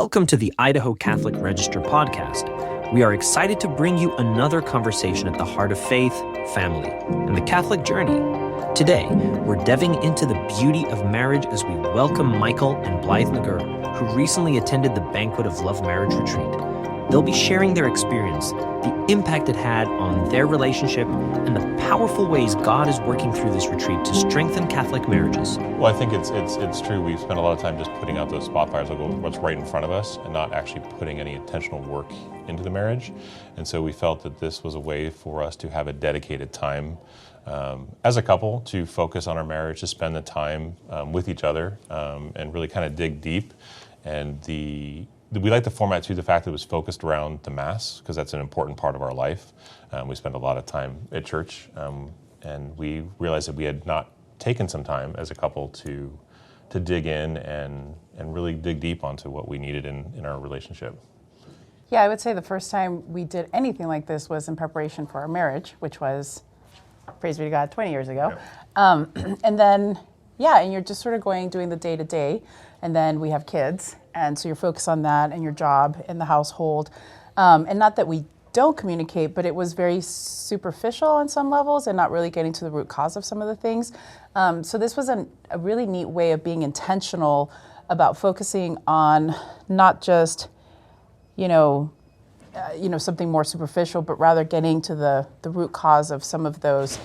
Welcome to the Idaho Catholic Register podcast. We are excited to bring you another conversation at the heart of faith, family, and the Catholic journey. Today, we're delving into the beauty of marriage as we welcome Michael and Blythe McGirr, who recently attended the Banquet of Love marriage retreat. They'll be sharing their experience, the impact it had on their relationship, and the powerful ways God is working through this retreat to strengthen Catholic marriages. Well, I think it's true. We've spent a lot of time just putting out those spotlights of what's right in front of us and not actually putting any intentional work into the marriage. And so we felt that this was a way for us to have a dedicated time as a couple to focus on our marriage, to spend the time with each other and really kind of dig deep. And we like the format too, the fact that it was focused around the Mass, because that's an important part of our life. We spend a lot of time at church, and we realized that we had not taken some time as a couple to dig in and really dig deep onto what we needed in our relationship. Yeah, I would say the first time we did anything like this was in preparation for our marriage, which was, praise be to God, 20 years ago. Yeah. And then, and you're just sort of doing the day-to-day, and then we have kids, and so you're focused on that and your job in the household. And not that we don't communicate, but it was very superficial on some levels and not really getting to the root cause of some of the things. So this was a really neat way of being intentional about focusing on not just, something more superficial, but rather getting to the root cause of some of those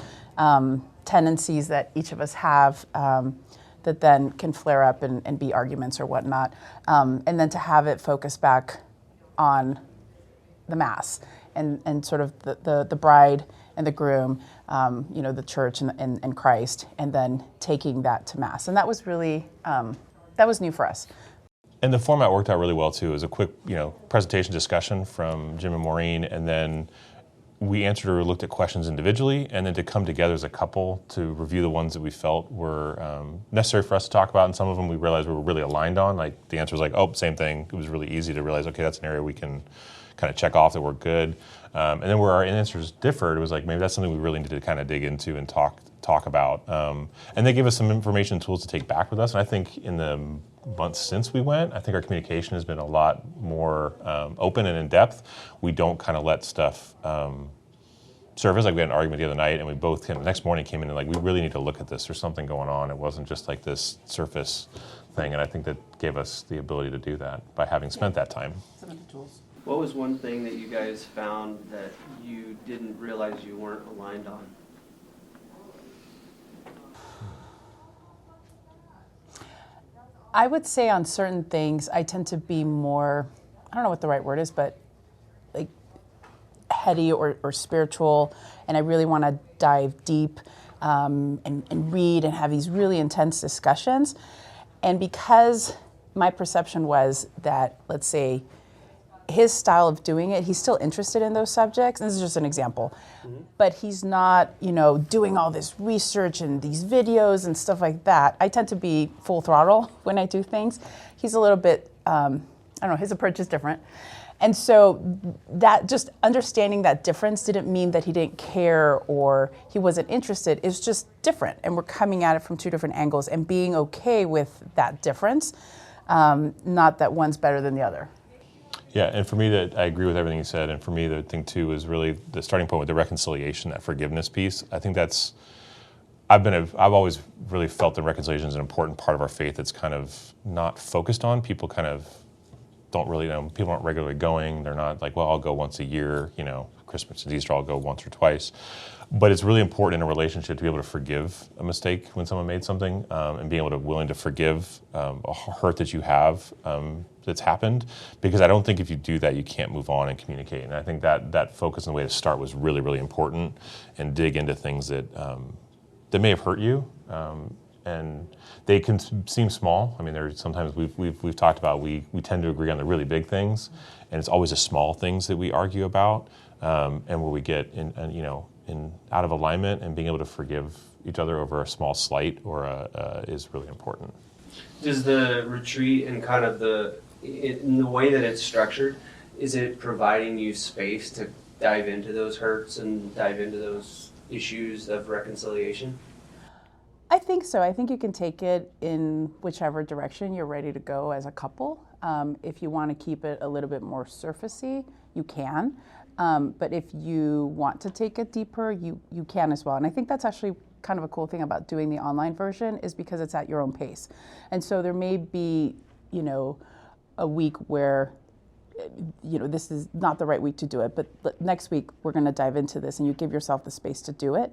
tendencies that each of us have that then can flare up and be arguments or whatnot. And then to have it focus back on the Mass and sort of the bride and the groom, the church and Christ, and then taking that to Mass. And that was really, that was new for us. And the format worked out really well too. It was a quick, presentation discussion from Jim and Maureen, and then we answered or looked at questions individually, and then to come together as a couple to review the ones that we felt were necessary for us to talk about. And some of them we realized we were really aligned on. Like the answer was like, oh, same thing. It was really easy to realize, okay, that's an area we can kind of check off that we're good. And then where our answers differed, it was like, maybe that's something we really need to kind of dig into and talk about. And they gave us some information and tools to take back with us. And I think in the months since we went, I think our communication has been a lot more open and in depth. We don't kind of let stuff surface. Like we had an argument the other night, and we both the next morning came in and like, we really need to look at this. There's something going on. It wasn't just like this surface thing. And I think that gave us the ability to do that by having spent that time. Some of the tools. What was one thing that you guys found that you didn't realize you weren't aligned on? I would say on certain things, I tend to be more, I don't know what the right word is, but like heady or spiritual, and I really want to dive deep and read and have these really intense discussions. And because my perception was that, let's say, his style of doing it, he's still interested in those subjects. This is just an example. Mm-hmm. But he's not, doing all this research and these videos and stuff like that. I tend to be full throttle when I do things. He's a little bit, his approach is different. And so that just understanding that difference didn't mean that he didn't care or he wasn't interested. It's just different. And we're coming at it from two different angles and being okay with that difference, not that one's better than the other. Yeah, and for me, I agree with everything you said. And for me, the thing too is really the starting point with the reconciliation, that forgiveness piece. I think I've always really felt that reconciliation is an important part of our faith. That's kind of not focused on. People kind of don't really know. People aren't regularly going. They're not like, well, I'll go once a year. Christmas and Easter, I'll go once or twice. But it's really important in a relationship to be able to forgive a mistake when someone made something, and being willing to forgive a hurt that you have that's happened. Because I don't think if you do that, you can't move on and communicate. And I think that focus and the way to start was really, really important, and dig into things that may have hurt you. And they can seem small. I mean, there's sometimes we've talked about we tend to agree on the really big things, and it's always the small things that we argue about, and where we get in out of alignment, and being able to forgive each other over a small slight is really important. Does the retreat and kind of in the way that it's structured, is it providing you space to dive into those hurts and dive into those issues of reconciliation? I think so. I think you can take it in whichever direction you're ready to go as a couple. If you want to keep it a little bit more surfacey, you can. But if you want to take it deeper, you can as well. And I think that's actually kind of a cool thing about doing the online version, is because it's at your own pace. And so there may be, a week where, this is not the right week to do it, but next week we're going to dive into this, and you give yourself the space to do it.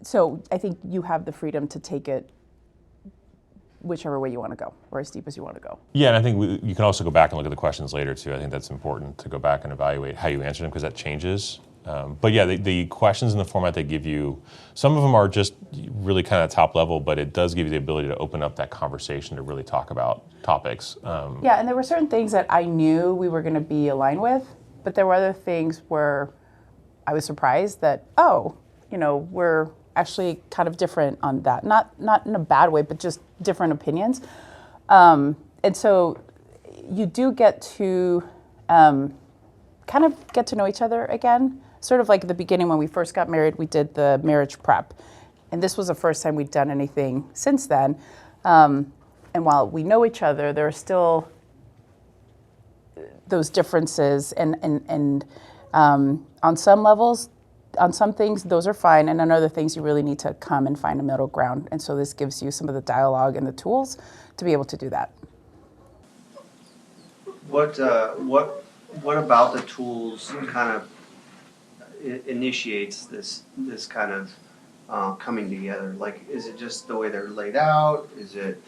So I think you have the freedom to take it whichever way you want to go, or as deep as you want to go. Yeah, and I think you can also go back and look at the questions later too. I think that's important to go back and evaluate how you answer them, because that changes. But yeah, the questions in the format they give you, some of them are just really kind of top level, but it does give you the ability to open up that conversation to really talk about topics. Yeah, and there were certain things that I knew we were going to be aligned with, but there were other things where I was surprised that, we're actually kind of different on that. Not in a bad way, but just different opinions. And so you do get to kind of get to know each other again. Sort of like at the beginning when we first got married, we did the marriage prep. And this was the first time we'd done anything since then. And while we know each other, there are still those differences. And on some levels, on some things, those are fine. And on other things, you really need to come and find a middle ground. And so this gives you some of the dialogue and the tools to be able to do that. What about the tools kind of initiates this kind of coming together? Like, is it just the way they're laid out? Is it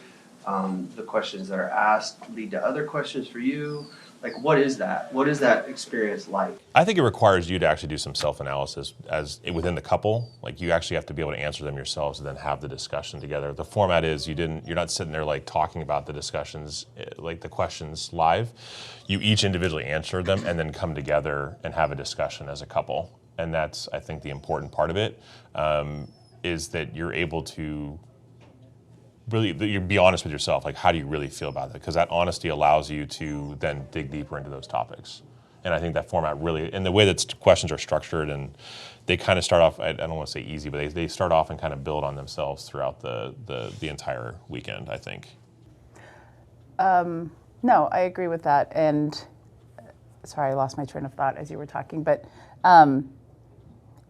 the questions that are asked lead to other questions for you? Like, what is that? What is that experience like? I think it requires you to actually do some self-analysis within the couple. Like, you actually have to be able to answer them yourselves and then have the discussion together. The format is you're not sitting there like talking about the discussions, like the questions live. You each individually answer them and then come together and have a discussion as a couple. And that's, I think, the important part of it, is that you're able to really you be honest with yourself. Like, how do you really feel about it? Because that honesty allows you to then dig deeper into those topics. And I think that format really, and the way that questions are structured, and they kind of start off, I don't want to say easy, but they start off and kind of build on themselves throughout the entire weekend, I think. No, I agree with that. And sorry, I lost my train of thought as you were talking, but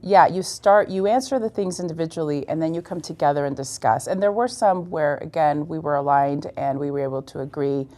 yeah, you answer the things individually, and then you come together and discuss. And there were some where, again, we were aligned and we were able to agree.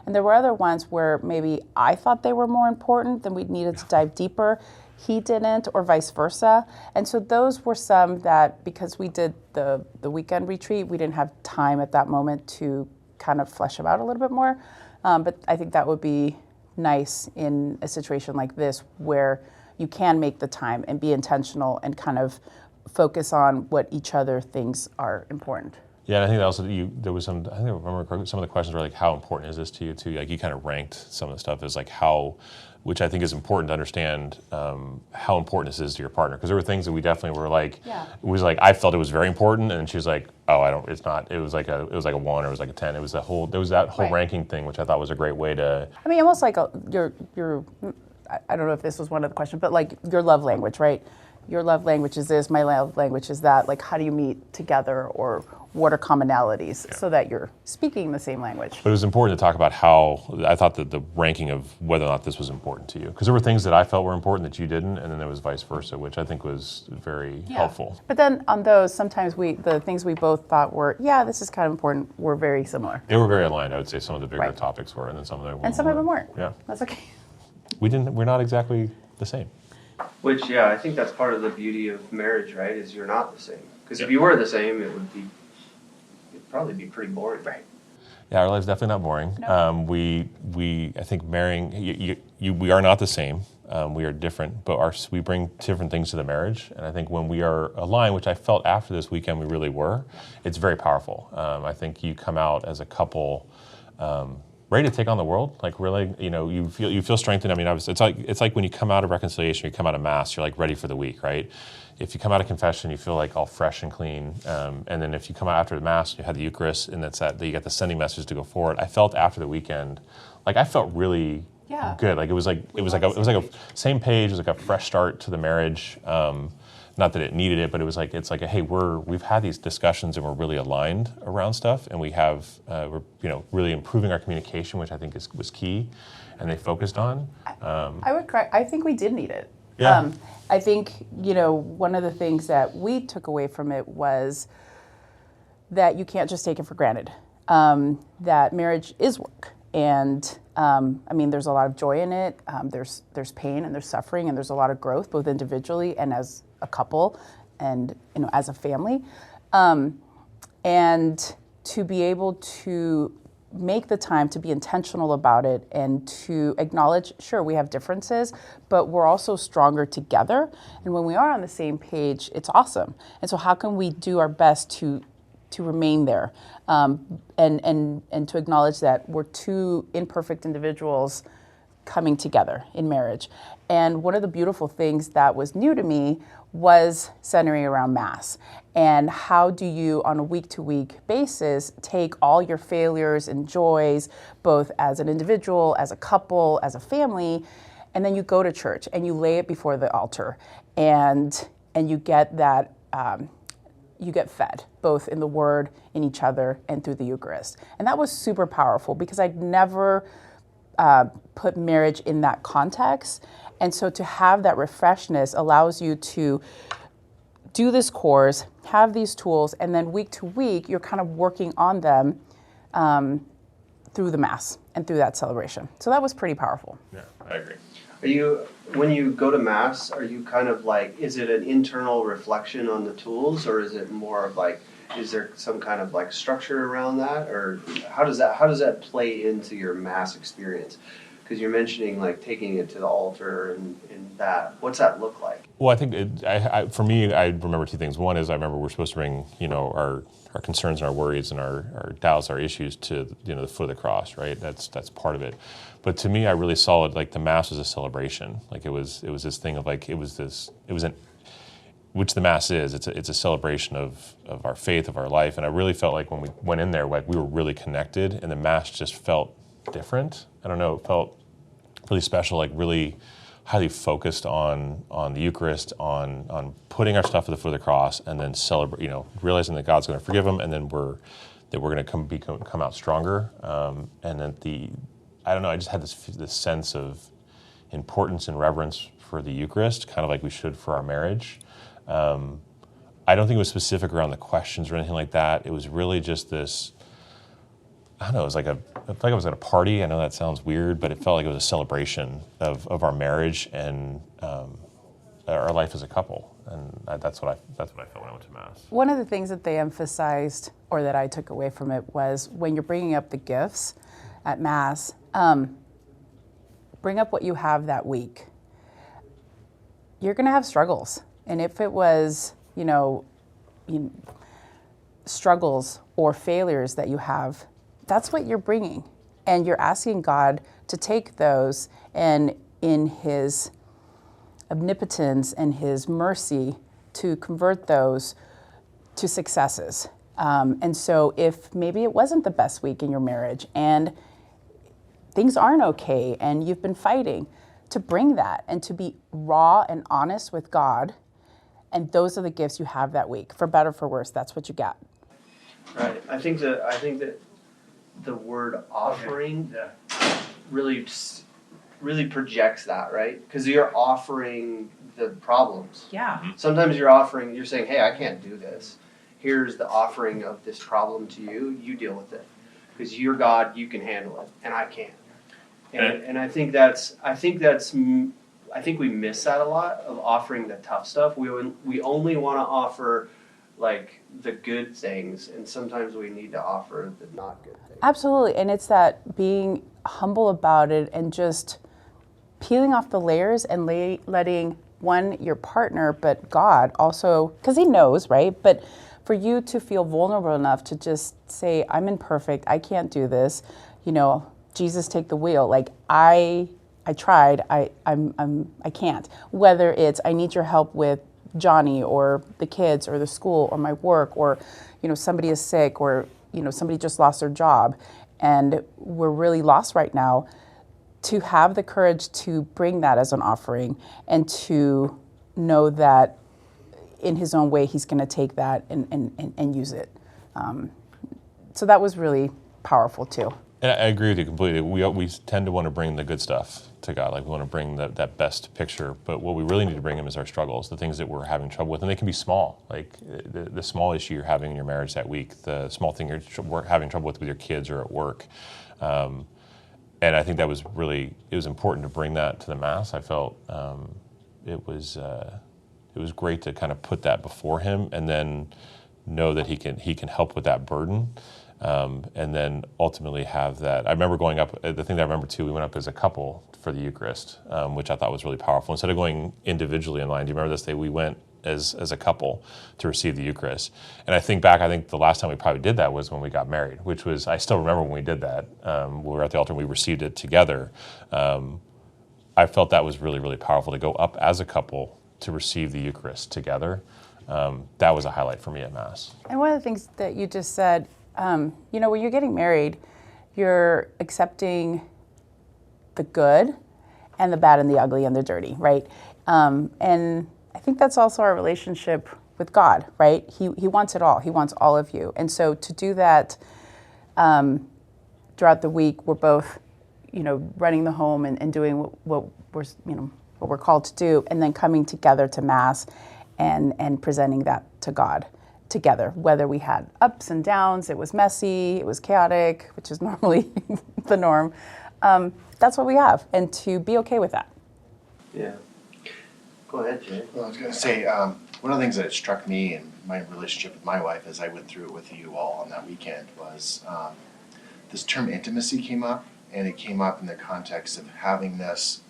And there were other ones where maybe I thought they were more important, then we needed to dive deeper. He didn't, or vice versa. And so those were some that, because we did the weekend retreat, we didn't have time at that moment to kind of flesh them out a little bit more. But I think that would be nice in a situation like this, where you can make the time and be intentional and kind of focus on what each other thinks are important. Yeah, and I think that also there was some. I think I remember some of the questions were like, "How important is this to you?" Too, like you kind of ranked some of the stuff as like how, which I think is important to understand how important this is to your partner. Because there were things that we definitely were like, Yeah. It was like I felt it was very important, and she was like, "Oh, I don't. It's not." It was like a 1 or it was like a 10. There was that whole Right. ranking thing, which I thought was a great way to. I mean, almost like your I don't know if this was one of the questions, but like your love language, right? Your love language is this, my love language is that. Like, how do you meet together, or what are commonalities so that you're speaking the same language? But it was important to talk about how I thought that the ranking of whether or not this was important to you. Because there were things that I felt were important that you didn't, and then there was vice versa, which I think was very helpful. But then on those, sometimes the things we both thought were, this is kind of important, were very similar. They were very aligned. I would say some of the bigger Right. topics were, and then some of them weren't. And some of them weren't. Yeah. That's okay. We're not exactly the same. Which, I think that's part of the beauty of marriage, right? Is you're not the same. Because if you were the same, it'd probably be pretty boring. Right. Yeah, our life's definitely not boring. No. I think marrying, we are not the same. We are different, but we bring different things to the marriage. And I think when we are aligned, which I felt after this weekend we really were, it's very powerful. I think you come out as a couple ready to take on the world. Like really, you feel strengthened. I mean, it's like when you come out of reconciliation, you come out of Mass, you're like ready for the week, right? If you come out of confession, you feel like all fresh and clean. And then if you come out after the Mass, you had the Eucharist, and that's that you got the sending message to go forward. I felt after the weekend, like I felt really good. Like it was like a same page. It was like a fresh start to the marriage. not that it needed it, but it's like, hey, we've had these discussions and we're really aligned around stuff, and we're really improving our communication, which I think was key, and they focused on. I would correct. I think we did need it. Yeah. I think, one of the things that we took away from it was that you can't just take it for granted, that marriage is work. And there's a lot of joy in it. There's pain and there's suffering and there's a lot of growth, both individually and as a couple and, as a family. And to be able to make the time to be intentional about it and to acknowledge, sure, we have differences, but we're also stronger together. And when we are on the same page, it's awesome. And so how can we do our best to remain there, and to acknowledge that we're two imperfect individuals coming together in marriage. And one of the beautiful things that was new to me was centering around Mass. And how do you, on a week-to-week basis, take all your failures and joys, both as an individual, as a couple, as a family, and then you go to church and you lay it before the altar, and you get that, you get fed, both in the Word, in each other, and through the Eucharist. And that was super powerful because I'd never put marriage in that context. And so to have that refreshness allows you to do this course, have these tools, and then week to week, you're kind of working on them through the Mass and through that celebration. So that was pretty powerful. Yeah, I agree. When you go to Mass, are you kind of like, is it an internal reflection on the tools, or is it more of like, is there some kind of like structure around that, or how does that play into your Mass experience? Because you're mentioning like taking it to the altar and that. What's that look like? Well, I think for me, I remember two things. One is I remember we're supposed to bring our concerns and our worries and our doubts, our issues to the foot of the cross, right? That's part of it. But to me, I really saw it like the Mass was a celebration. Like it was this thing of like which the Mass is. It's a celebration of our faith, of our life, and I really felt like when we went in there, like we were really connected, and the Mass just felt different. I don't know, it felt really special, like really highly focused on the Eucharist, on putting our stuff at the foot of the cross, and then celebrate, realizing that God's going to forgive them, and then we're going to come out stronger. And then I don't know, I just had this sense of importance and reverence for the Eucharist, kind of like we should for our marriage. I don't think it was specific around the questions or anything like that. It was really just this, I don't know, I felt like I was at a party. I know that sounds weird, but it felt like it was a celebration of our marriage and our life as a couple. And that's what I felt when I went to Mass. One of the things that they emphasized, or that I took away from it, was when you're bringing up the gifts at Mass, bring up what you have that week. You're going to have struggles. And if it was, struggles or failures that you have, that's what you're bringing. And you're asking God to take those and in His omnipotence and His mercy to convert those to successes. And so if maybe it wasn't the best week in your marriage and things aren't okay and you've been fighting, to bring that and to be raw and honest with God, and those are the gifts you have that week. For better, for worse, that's what you got. Right. I think that the word offering really projects that, right? Because you're offering the problems. Yeah. Sometimes you're saying, hey, I can't do this. Here's the offering of this problem to you. You deal with it. Because you're God, you can handle it, and I can't. And I think we miss that a lot of offering the tough stuff. We only want to offer like the good things, and sometimes we need to offer the not good things. Absolutely, and it's that being humble about it and just peeling off the layers and letting your partner, but God also, because He knows, right? But for you to feel vulnerable enough to just say, I'm imperfect, I can't do this, Jesus, take the wheel. Like I tried, I can't. Whether it's I need your help with Johnny or the kids or the school or my work, or somebody is sick, or somebody just lost their job and we're really lost right now, to have the courage to bring that as an offering and to know that in his own way, he's going to take that and use it. So that was really powerful too. And I agree with you completely. We tend to want to bring the good stuff to God. Like we want to bring that best picture. But what we really need to bring him is our struggles, the things that we're having trouble with. And they can be small, like the small issue you're having in your marriage that week, the small thing you're having trouble with your kids or at work. And I think it was important to bring that to the Mass. I felt it was great to kind of put that before him and then know that he can help with that burden. And then ultimately have that. I remember going up, the thing that I remember too, we went up as a couple for the Eucharist, which I thought was really powerful. Instead of going individually in line, do you remember this day? We went as a couple to receive the Eucharist. And I think the last time we probably did that was when we got married, which was, I still remember when we did that. We were at the altar and we received it together. I felt that was really, really powerful to go up as a couple to receive the Eucharist together. That was a highlight for me at Mass. And one of the things that you just said, when you're getting married, you're accepting the good and the bad and the ugly and the dirty, right? And I think that's also our relationship with God, right? He wants it all. He wants all of you. And so to do that throughout the week, we're both, running the home and doing what we're called to do, and then coming together to Mass and presenting that to God together, whether we had ups and downs, it was messy, it was chaotic, which is normally the norm. That's what we have, and to be okay with that. Yeah. Go ahead, Jay. Well, I was going to say, one of the things that struck me in my relationship with my wife as I went through it with you all on that weekend was this term intimacy came up, and it came up in the context of having us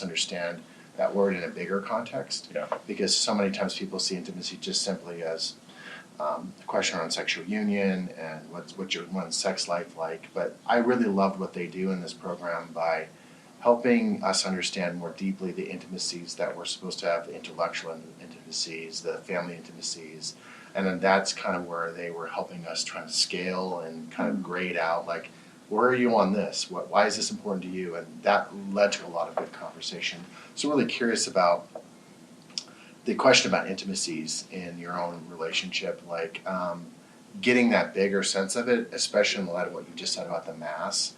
understand that word in a bigger context. Yeah. Because so many times people see intimacy just simply as a question around sexual union and what's one's sex life like. But I really loved what they do in this program by helping us understand more deeply the intimacies that we're supposed to have, the intellectual intimacies, the family intimacies. And then that's kind of where they were helping us try to scale and kind of grade out, like, where are you on this? Why is this important to you? And that led to a lot of good conversation. So really curious about the question about intimacies in your own relationship, like getting that bigger sense of it, especially in light of what you just said about the Mass,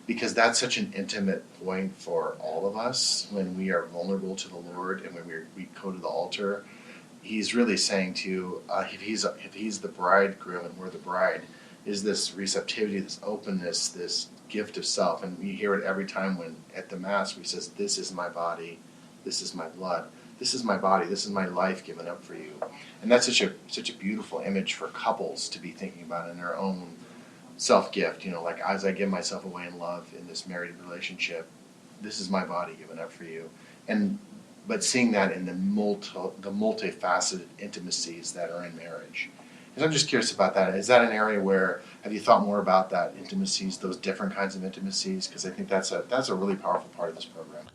because that's such an intimate point for all of us when we are vulnerable to the Lord and when we go to the altar. He's really saying to if he's the bridegroom and we're the bride, is this receptivity, this openness, this gift of self. And we hear it every time when at the Mass we says, this is my body, this is my blood, this is my body, this is my life given up for you. And that's such a beautiful image for couples to be thinking about in their own self-gift, like as I give myself away in love in this married relationship, this is my body given up for you. But seeing that in the multifaceted intimacies that are in marriage. And I'm just curious about that. Is that an area where, have you thought more about that intimacies, those different kinds of intimacies? Because I think that's a really powerful part of this program.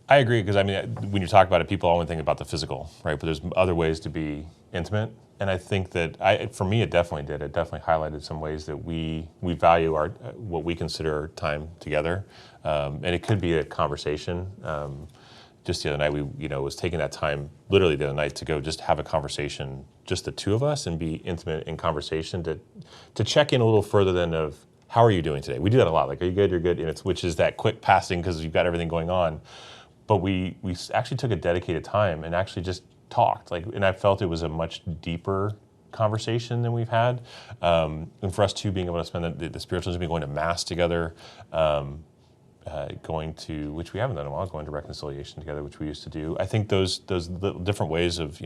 I agree, because when you talk about it, people only think about the physical, right? But there's other ways to be intimate. And I think that, for me, it definitely did. It definitely highlighted some ways that we value what we consider time together. And it could be a conversation. Just the other night, we was taking that time, literally the other night, to go just have a conversation, just the two of us, and be intimate in conversation to check in a little further than of, how are you doing today? We do that a lot, like, are you good, you're good, and which is that quick passing because you've got everything going on. But we actually took a dedicated time and actually just talked, and I felt it was a much deeper conversation than we've had. And for us too, being able to spend the spiritualism, going to Mass together, going to, which we haven't done in a while, going to reconciliation together, which we used to do. I think those little different ways of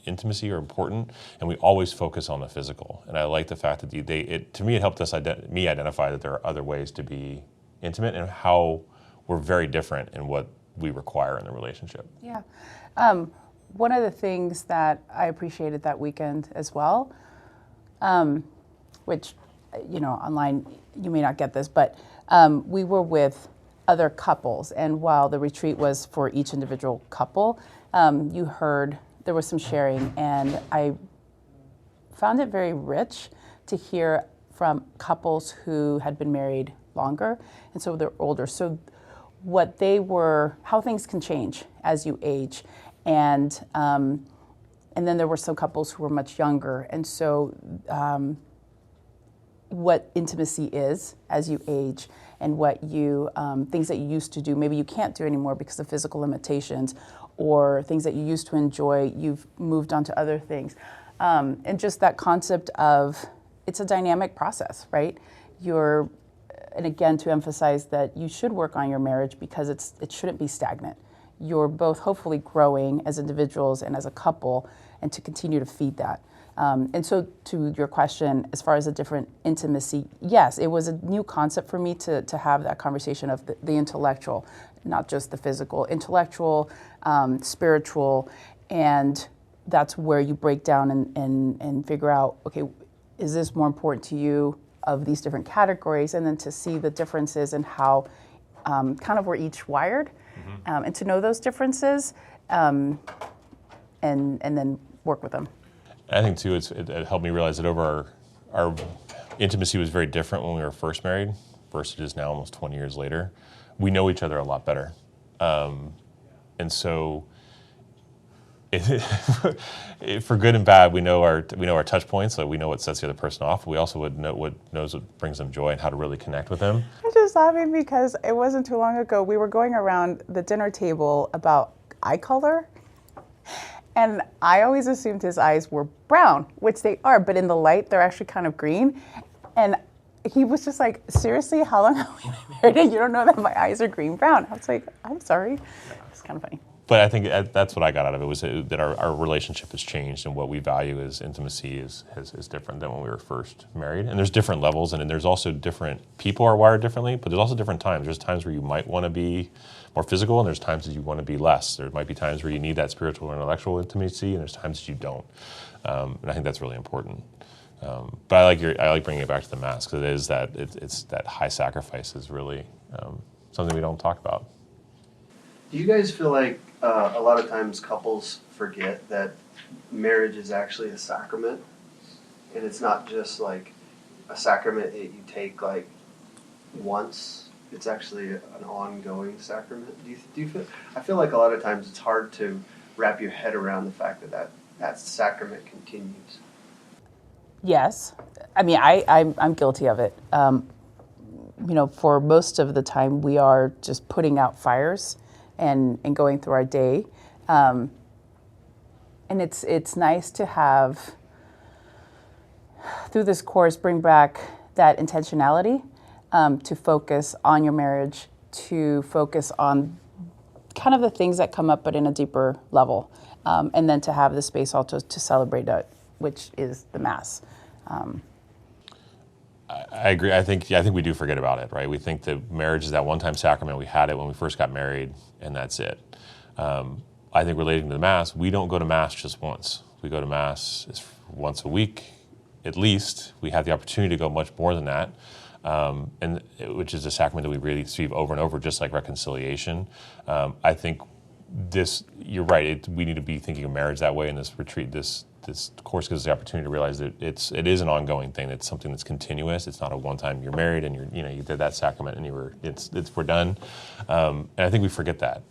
intimacy are important, and we always focus on the physical. And I like the fact that to me it helped us identify that there are other ways to be intimate and how we're very different in what we require in the relationship. Yeah. One of the things that I appreciated that weekend as well, which, online you may not get this, but we were with other couples, and while the retreat was for each individual couple, you heard there was some sharing, and I found it very rich to hear from couples who had been married longer, and so they're older. So how things can change as you age, and And then there were some couples who were much younger. And so what intimacy is as you age and what you, things that you used to do, maybe you can't do anymore because of physical limitations, or things that you used to enjoy, you've moved on to other things. And just that concept of, it's a dynamic process, right? And again, to emphasize that you should work on your marriage because it shouldn't be stagnant. You're both hopefully growing as individuals and as a couple, and to continue to feed that. And so to your question, as far as a different intimacy, yes, it was a new concept for me to have that conversation of the intellectual, not just the physical, intellectual, spiritual, and that's where you break down and figure out, okay, is this more important to you of these different categories, and then to see the differences and how kind of we're each wired, and to know those differences, and then work with them. I think too, it helped me realize that over our intimacy was very different when we were first married versus it is now almost 20 years later. We know each other a lot better. And so for good and bad, we know our touch points, so we know what sets the other person off. We also would know what brings them joy and how to really connect with them. I'm just laughing because it wasn't too long ago, we were going around the dinner table about eye color. And I always assumed his eyes were brown, which they are, but in the light, they're actually kind of green. And he was just like, seriously, how long have we been married and you don't know that my eyes are green-brown? I was like, I'm sorry. It's kind of funny. But I think that's what I got out of it, was that our relationship has changed, and what we value as intimacy is different than when we were first married. And there's different levels, and there's also different, people are wired differently, but there's also different times. There's times where you might want to be more physical, and there's times that you want to be less. There might be times where you need that spiritual or intellectual intimacy, and there's times that you don't. And I think that's really important. But I like bringing it back to the Mass, because it is it's that high sacrifice is really something we don't talk about. Do you guys feel like a lot of times couples forget that marriage is actually a sacrament, and it's not just like a sacrament that you take like once? It's actually an ongoing sacrament. Do you feel? I feel like a lot of times it's hard to wrap your head around the fact that sacrament continues. Yes. I mean, I'm guilty of it. For most of the time, we are just putting out fires and going through our day. And it's nice to have, through this course, bring back that intentionality, to focus on your marriage, to focus on kind of the things that come up, but in a deeper level. And then to have the space also to celebrate it, which is the Mass. I agree. I think we do forget about it, right? We think that marriage is that one-time sacrament. We had it when we first got married, and that's it. I think relating to the Mass, we don't go to Mass just once. We go to Mass once a week, at least. We have the opportunity to go much more than that, which is a sacrament that we really receive over and over, just like reconciliation. I think you're right. We need to be thinking of marriage that way in this retreat. This course gives us the opportunity to realize that it is an ongoing thing. It's something that's continuous. It's not a one-time you're married and you did that sacrament and we're done. And I think we forget that.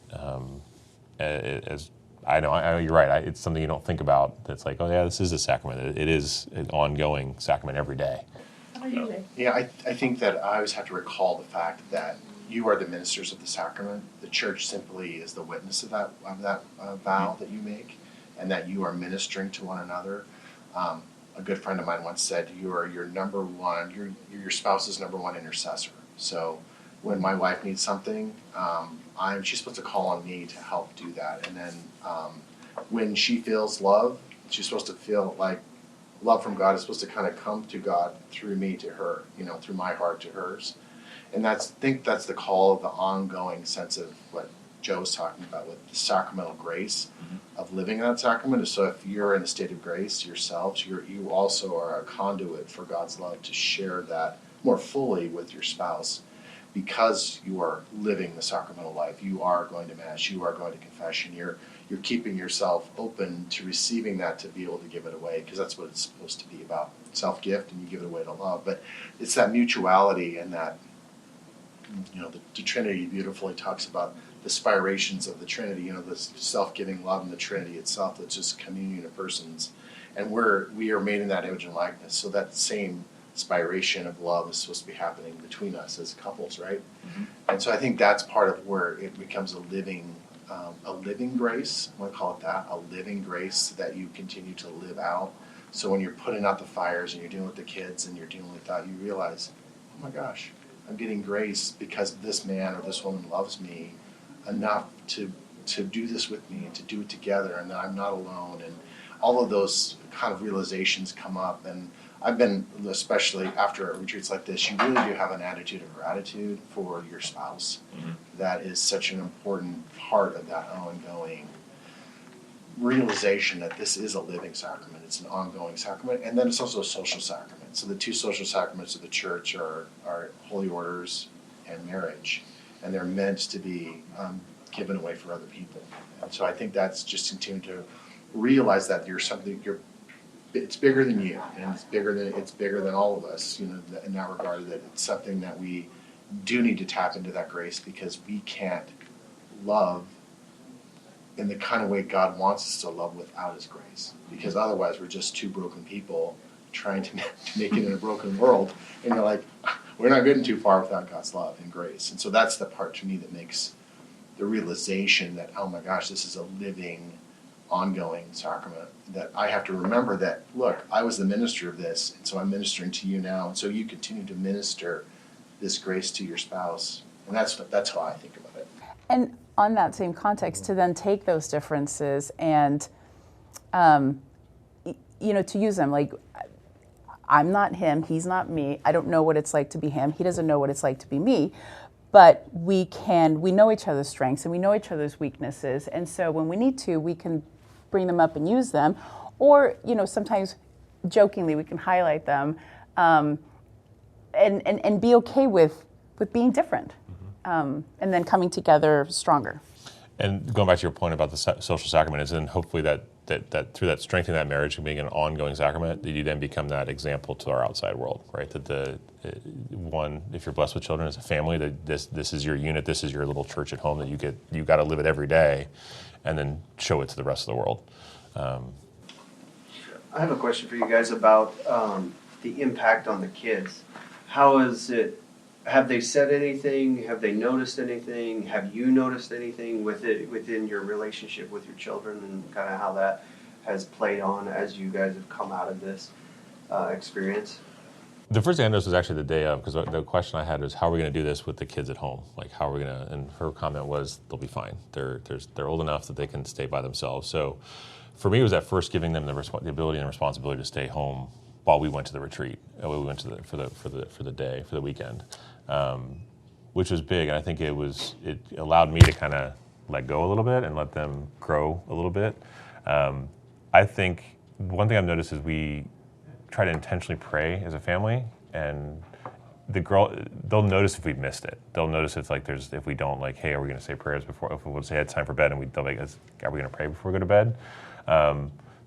As I know you're right. It's something you don't think about. That's like, oh yeah, this is a sacrament. It is an ongoing sacrament every day. Yeah, I think that I always have to recall the fact that you are the ministers of the sacrament. The church simply is the witness of that vow that you make, and that you are ministering to one another. A good friend of mine once said, you are your number one, you're your spouse's number one intercessor. So when my wife needs something, she's supposed to call on me to help do that. And then when she feels love, she's supposed to feel like love from God is supposed to kind of come to God through me to her, through my heart to hers. And I think that's the call of the ongoing sense of what Joe's talking about with the sacramental grace of living in that sacrament. So if you're in a state of grace yourselves, you also are a conduit for God's love to share that more fully with your spouse, because you are living the sacramental life. You are going to Mass, you are going to confession, you're keeping yourself open to receiving that, to be able to give it away, because that's what it's supposed to be about, self-gift, and you give it away to love. But it's that mutuality and that the Trinity beautifully talks about the spirations of the Trinity, the self-giving love in the Trinity itself, that's just communion of persons. And we are made in that image and likeness. So that same spiration of love is supposed to be happening between us as couples, right? Mm-hmm. And so I think that's part of where it becomes a living grace. I want to call it that, a living grace that you continue to live out. So when you're putting out the fires and you're dealing with the kids and you're dealing with that, you realize, oh my gosh, I'm getting grace because this man or this woman loves me enough to do this with me and to do it together, and that I'm not alone. And all of those kind of realizations come up. And I've been, especially after retreats like this, you really do have an attitude of gratitude for your spouse. Mm-hmm. That is such an important part of that ongoing realization that this is a living sacrament. It's an ongoing sacrament, and then it's also a social sacrament. So the two social sacraments of the church are holy orders and marriage, and they're meant to be given away for other people. And so I think that's just continuing to realize that it's bigger than you, and it's bigger than all of us. In that regard, that it's something that we do need to tap into that grace, because we can't love in the kind of way God wants us to love without His grace, because otherwise we're just two broken people trying to make it in a broken world, and you're like, we're not getting too far without God's love and grace. And so that's the part to me that makes the realization that, oh my gosh, this is a living, ongoing sacrament, that I have to remember that, look, I was the minister of this, and so I'm ministering to you now, and so you continue to minister this grace to your spouse. And that's how I think about it. And on that same context, to then take those differences and, to use them, like, I'm not him, he's not me, I don't know what it's like to be him, he doesn't know what it's like to be me, but we know each other's strengths and we know each other's weaknesses, and so when we need to, we can bring them up and use them, or, sometimes jokingly we can highlight them, and be okay with being different. And then coming together stronger. And going back to your point about the social sacrament, is then hopefully that through that strengthening that marriage and being an ongoing sacrament, that you then become that example to our outside world, right? That if you're blessed with children as a family, that this is your unit, this is your little church at home, that you got to live it every day, and then show it to the rest of the world. I have a question for you guys about the impact on the kids. How is it? Have they said anything? Have they noticed anything? Have you noticed anything within your relationship with your children, and kind of how that has played on as you guys have come out of this experience? The first thing I noticed was actually the day of, because the question I had was, how are we going to do this with the kids at home? Like, how are we going to, and her comment was, they'll be fine. They're old enough that they can stay by themselves. So for me, it was at first giving them the ability and responsibility to stay home while we went to the retreat. We went for the day, for the weekend, which was big. And I think it allowed me to kind of let go a little bit and let them grow a little bit. I think one thing I've noticed is we try to intentionally pray as a family, and they'll notice if we've missed it. They'll notice if we don't, like, hey, are we going to say prayers before? If we'll say it's time for bed, and they'll like, are we going to pray before we go to bed?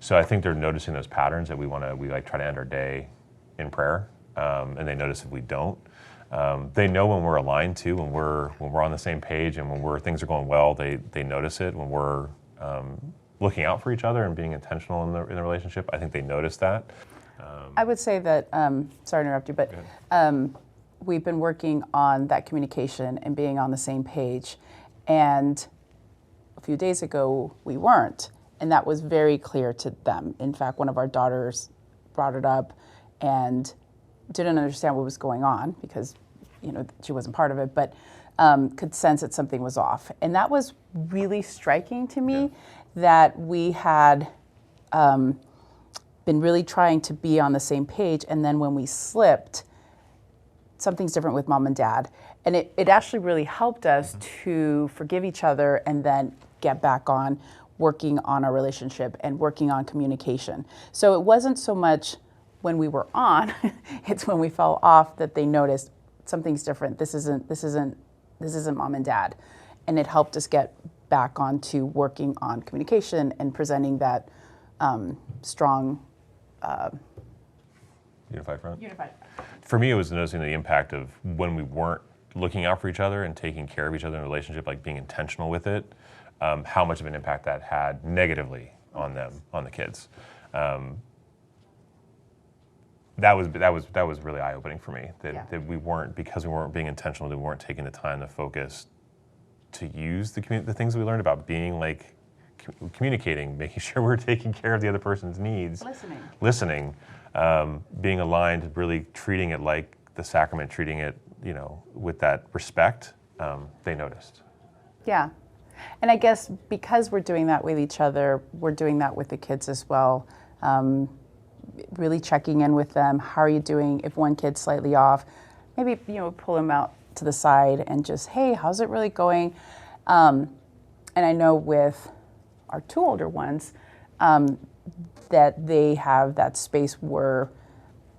So I think they're noticing those patterns that we try to end our day in prayer, and they notice if we don't. They know when we're aligned too, when we're on the same page, and when things are going well. They notice it when we're looking out for each other and being intentional in the relationship. I think they notice that. I would say that, sorry to interrupt you, but we've been working on that communication and being on the same page. And a few days ago, we weren't. And that was very clear to them. In fact, one of our daughters brought it up and didn't understand what was going on because, she wasn't part of it, but could sense that something was off. And that was really striking to me, that we had been really trying to be on the same page, and then when we slipped, something's different with mom and dad. And it actually really helped us to forgive each other and then get back on working on our relationship and working on communication. So it wasn't so much when we were on, it's when we fell off that they noticed something's different. This isn't mom and dad. And it helped us get back onto working on communication and presenting that strong Unified front? Unified. For me, it was noticing the impact of when we weren't looking out for each other and taking care of each other in a relationship, like being intentional with it, how much of an impact that had negatively on them, on the kids. That was really eye-opening for me. That we weren't, because we weren't being intentional, that we weren't taking the time to focus to use the things we learned about being like communicating, making sure we're taking care of the other person's needs, listening, being aligned, really treating it like the sacrament, treating it, with that respect. They noticed. Yeah. And I guess because we're doing that with each other, we're doing that with the kids as well. Really checking in with them. How are you doing? If one kid's slightly off, maybe, pull them out to the side and just, hey, how's it really going? And I know with our two older ones, that they have that space where,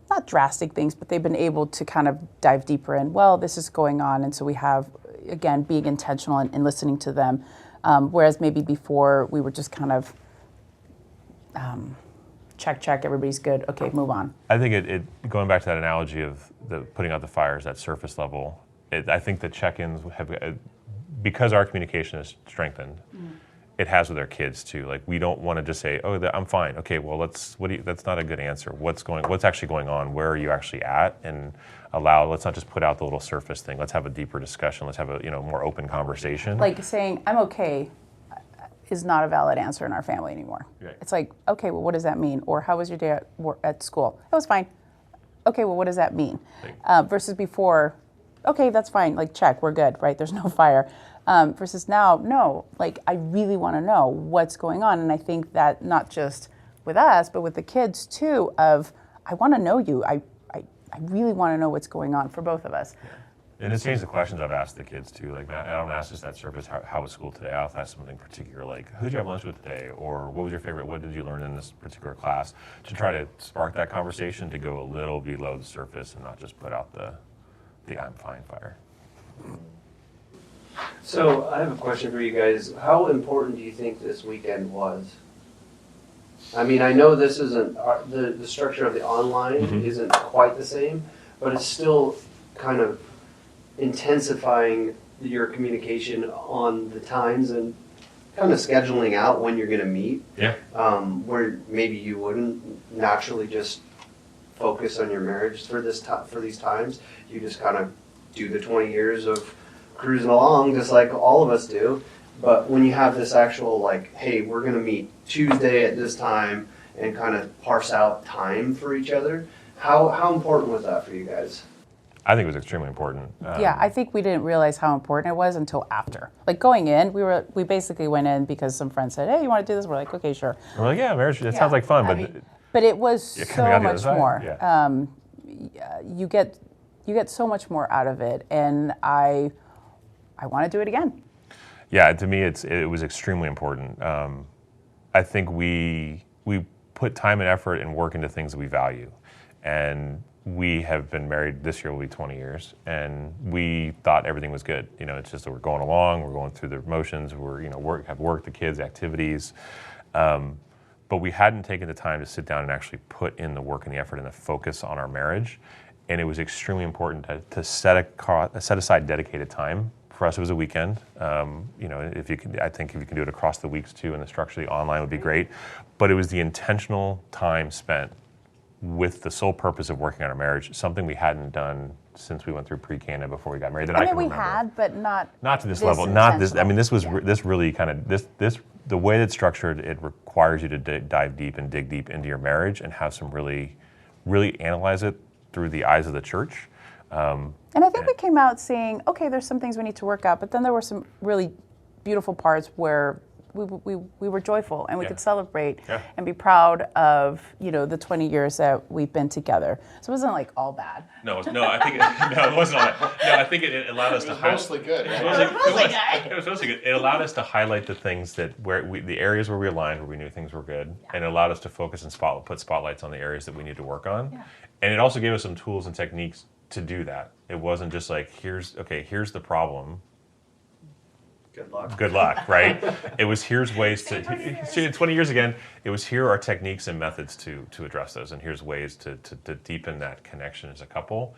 not drastic things, but they've been able to kind of dive deeper in, well, this is going on. And so we have, again, being intentional and listening to them. Whereas maybe before we were just kind of check, everybody's good, okay, move on. I think it going back to that analogy of the putting out the fires at surface level, I think the check-ins have, because our communication is strengthened, it has with our kids too. Like, we don't want to just say, "Oh, I'm fine." Okay, well, that's not a good answer. What's actually going on? Where are you actually at? And let's not just put out the little surface thing. Let's have a deeper discussion. Let's have a more open conversation. Like saying, "I'm okay," is not a valid answer in our family anymore. Right. It's like, okay, well, what does that mean? Or how was your day at school? It was fine. Okay, well, what does that mean? Versus before, okay, that's fine. Like, check, we're good, right? There's no fire. Versus now, no, like, I really want to know what's going on. And I think that not just with us, but with the kids too, of, I want to know you. I really want to know what's going on for both of us. Yeah. And it's changed the questions I've asked the kids too. Like, I don't ask just that surface, how was school today? I'll ask something particular, like, who did you have lunch with today? Or what was your favorite, what did you learn in this particular class? To try to spark that conversation, to go a little below the surface and not just put out the I'm fine fire. So I have a question for you guys. How important do you think this weekend was? I mean, I know this isn't, the structure of the online isn't quite the same, but it's still kind of intensifying your communication on the times and kind of scheduling out when you're going to meet. Yeah. Where maybe you wouldn't naturally just focus on your marriage for these times. You just kind of do the 20 years of cruising along, just like all of us do. But when you have this actual, like, hey, we're going to meet Tuesday at this time and kind of parse out time for each other, how important was that for you guys? I think it was extremely important. Yeah, I think we didn't realize how important it was until after. Like, going in, we basically went in because some friends said, hey, you want to do this? We're like, okay, sure. And we're like, yeah, marriage, it sounds like fun, but it was so much more. Yeah. You get so much more out of it, and I want to do it again. Yeah, to me, it was extremely important. I think we put time and effort and work into things that we value, and we have been married, this year will be 20 years, and we thought everything was good. It's just that we're going along, we're going through the motions, have work, the kids, activities, but we hadn't taken the time to sit down and actually put in the work and the effort and the focus on our marriage. And it was extremely important to set aside dedicated time. For us, it was a weekend. I think if you can do it across the weeks too, and the structure of the online would be great. But it was the intentional time spent with the sole purpose of working on our marriage, something we hadn't done since we went through pre-Cana before we got married. That I can remember. We had, but not to this level. Not this. I mean, this was this really kind of this. The way it's structured, it requires you to dive deep and dig deep into your marriage and have some really, really analyze it through the eyes of the church. And I think we came out saying, okay, there's some things we need to work out, but then there were some really beautiful parts where we were joyful and we could celebrate and be proud of the 20 years that we've been together. So it wasn't like all bad. No, I think it wasn't all bad. No, I think it allowed us to highlight. Mostly good. It was mostly good. It allowed us to highlight the things the areas where we aligned, where we knew things were good, and it allowed us to focus and put spotlights on the areas that we need to work on. Yeah. And it also gave us some tools and techniques to do that. It wasn't just like, here's the problem. Good luck, right? It was here's ways to 20 years again. It was here are techniques and methods to address those, and here's ways to deepen that connection as a couple.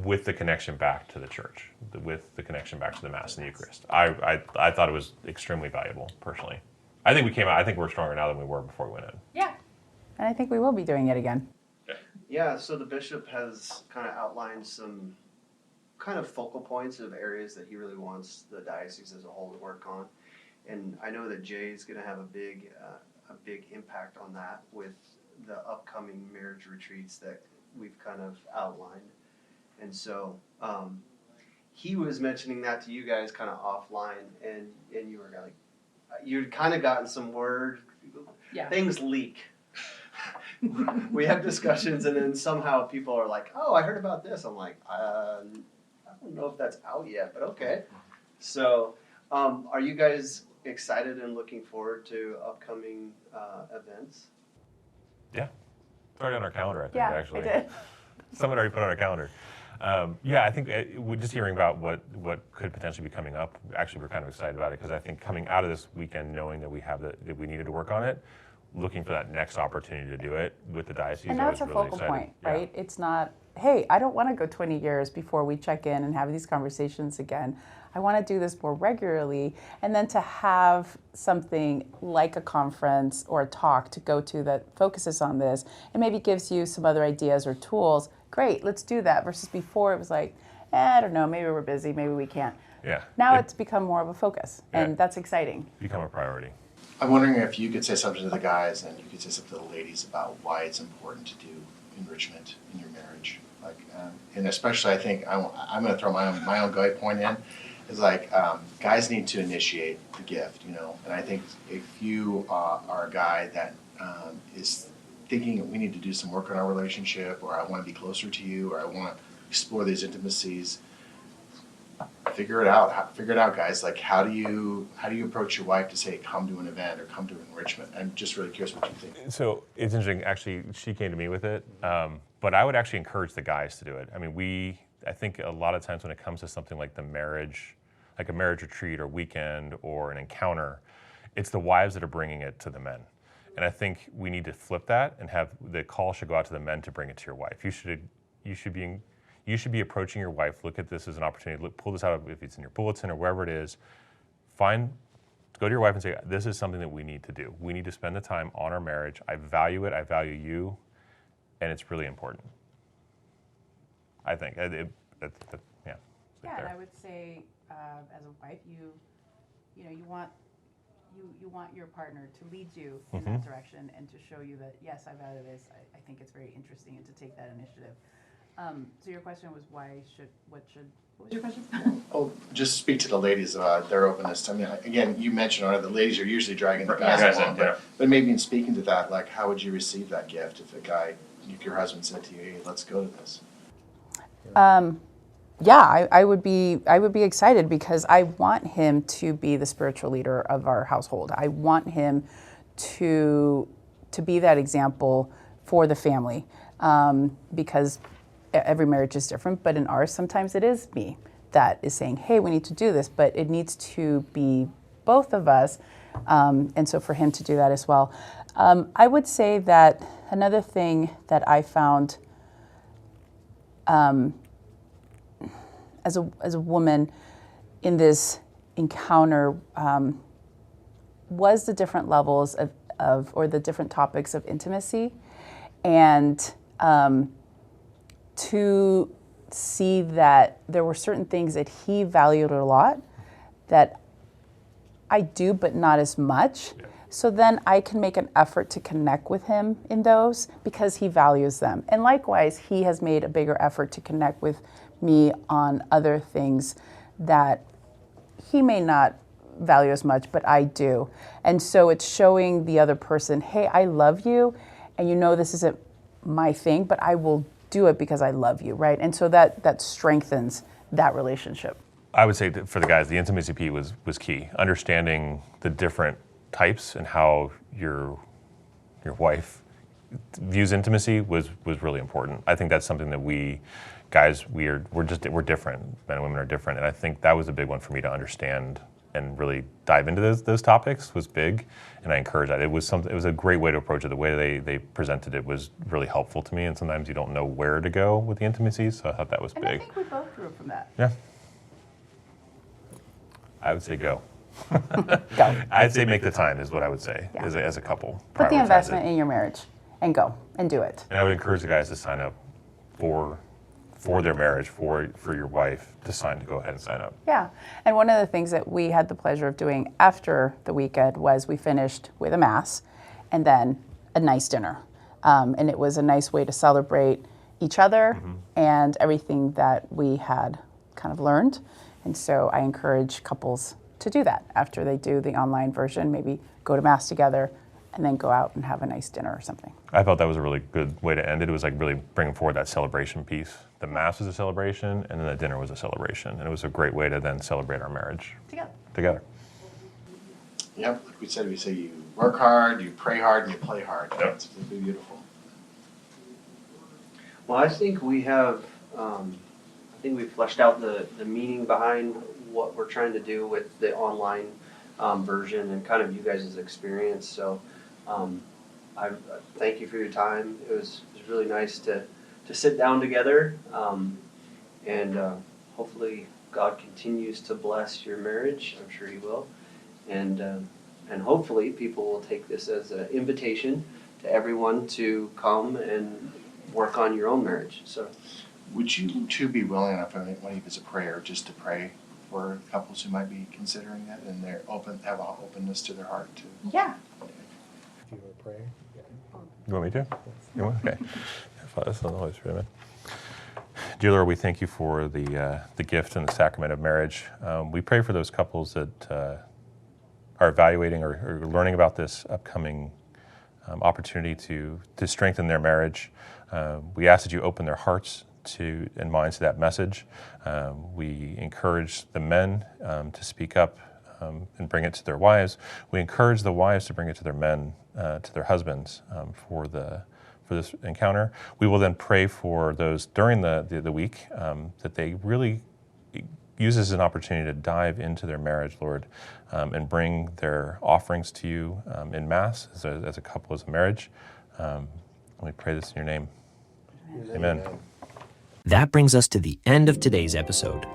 with the connection back to the church, with the connection back to the Mass and the Eucharist. I thought it was extremely valuable, personally. I think we're stronger now than we were before we went in. Yeah. And I think we will be doing it again. Yeah, so the bishop has kind of outlined some kind of focal points of areas that he really wants the diocese as a whole to work on. And I know that Jay's going to have a big impact on that with the upcoming marriage retreats that we've kind of outlined. And so he was mentioning that to you guys kind of offline, and you were like, you'd kind of gotten some word, things leak. We have discussions, and then somehow people are like, oh, I heard about this. I'm like, I don't know if that's out yet, but okay. So are you guys excited and looking forward to upcoming events? Yeah. It's already on our calendar, I think, Yeah, actually. I did. Someone already put it on our calendar. Yeah, I think we're just hearing about what could potentially be coming up. Actually, we're kind of excited about it because I think coming out of this weekend, knowing that that we needed to work on it, looking for that next opportunity to do it with the diocese. And that's a really focal excited. point, right? Yeah. It's not, hey, I don't want to go 20 years before we check in and have these conversations again. I want to do this more regularly. And then to have something like a conference or a talk to go to that focuses on this and maybe gives you some other ideas or tools, great, let's do that. Versus before it was like, I don't know, maybe we're busy, maybe we can't. Yeah. Now it's become more of a focus, and that's exciting. Become a priority. I'm wondering if you could say something to the guys and you could say something to the ladies about why it's important to do enrichment in your marriage. Like, and especially I think I'm going to throw my own guy point in. Is like guys need to initiate the gift, you know. And I think if you are a guy that is thinking we need to do some work on our relationship, or I want to be closer to you, or I want to explore these intimacies, figure it out. Figure it out, guys. Like, how do you approach your wife to say, come to an event or come to an enrichment? I'm just really curious what you think. So it's interesting. Actually, she came to me with it, but I would actually encourage the guys to do it. I mean, I think a lot of times when it comes to something like the marriage, like a marriage retreat or weekend or an encounter, it's the wives that are bringing it to the men. And I think we need to flip that and have the call should go out to the men to bring it to your wife. You should be approaching your wife. Look at this as an opportunity. Pull this out if it's in your bulletin or wherever it is. Go to your wife and say, this is something that we need to do. We need to spend the time on our marriage. I value it. I value you, and it's really important. I think. Yeah. Yeah, and I would say, as a wife, you want your partner to lead you in that direction and to show you that, yes, I value this. I think it's very interesting, and to take that initiative. So your question was what was your question? Oh, just speak to the ladies about their openness. I mean, again, you mentioned the ladies are usually dragging the guys along, but maybe in speaking to that, like, how would you receive that gift if your husband said to you, hey, let's go to this? Yeah, I would be excited because I want him to be the spiritual leader of our household. I want him to be that example for the family, because every marriage is different, but in ours, sometimes it is me that is saying, hey, we need to do this, but it needs to be both of us, and so for him to do that as well. I would say that another thing that I found as a woman in this encounter was the different levels of or the different topics of intimacy, and to see that there were certain things that he valued a lot that I do, but not as much. Yeah. So then I can make an effort to connect with him in those because he values them. And likewise, he has made a bigger effort to connect with me on other things that he may not value as much, but I do. And so it's showing the other person, hey, I love you, and you know this isn't my thing, but I will do it because I love you, right? And so that strengthens that relationship. I would say that for the guys, the intimacy piece was key. Understanding the different types and how your wife views intimacy was really important. I think that's something that we're different. Men and women are different, and I think that was a big one for me to understand and really dive into those topics was big, and I encourage that. It was a great way to approach it. The way they presented it was really helpful to me, and sometimes you don't know where to go with the intimacy, so I thought that was And big. I think we both grew from that. Yeah. I would say go. Go. I'd say make the time is what I would say Yeah. as a couple. Put the Prioritize investment it. in your marriage and go and do it. And I would encourage the guys to sign up for their marriage, for your wife to go ahead and sign up. Yeah. And one of the things that we had the pleasure of doing after the weekend was we finished with a mass and then a nice dinner. And it was a nice way to celebrate each other and everything that we had kind of learned. And so I encourage couples to do that after they do the online version, maybe go to mass together and then go out and have a nice dinner or something. I felt that was a really good way to end it. It was like really bringing forward that celebration piece. The mass was a celebration, and then the dinner was a celebration. And it was a great way to then celebrate our marriage together. Yep, like we said, we say you work hard, you pray hard, and you play hard. Yep. It's really beautiful. Well, I think we have, we've fleshed out the meaning behind what we're trying to do with the online version and kind of you guys' experience. So I thank you for your time. It was really nice to sit down together, and hopefully God continues to bless your marriage. I'm sure He will, and hopefully people will take this as an invitation to everyone to come and work on your own marriage. So, Would you two be willing enough, I think, when you visit prayer, just to pray for couples who might be considering that and they're have an openness to their heart to? Yeah. Do you want to pray? You want me to? You want? Okay. Father, Son, and Holy Spirit, amen. Dear Lord, we thank you for the gift and the sacrament of marriage. We pray for those couples that are evaluating or learning about this upcoming opportunity to strengthen their marriage. We ask that you open their hearts and minds to that message. We encourage the men to speak up and bring it to their wives. We encourage the wives to bring it to their men, to their husbands, for this encounter. We will then pray for those during the week that they really use this as an opportunity to dive into their marriage, Lord, and bring their offerings to you in Mass as a couple, as a marriage. And we pray this in your name. Amen. That brings us to the end of today's episode.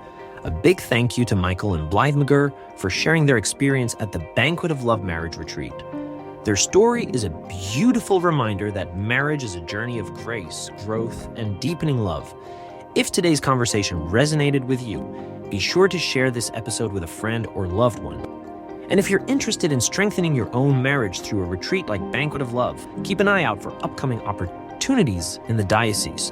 A big thank you to Michael and Blythe McGirr for sharing their experience at the Banquet of Love marriage retreat. Their story is a beautiful reminder that marriage is a journey of grace, growth, and deepening love. If today's conversation resonated with you, be sure to share this episode with a friend or loved one. And if you're interested in strengthening your own marriage through a retreat like Banquet of Love, keep an eye out for upcoming opportunities in the diocese.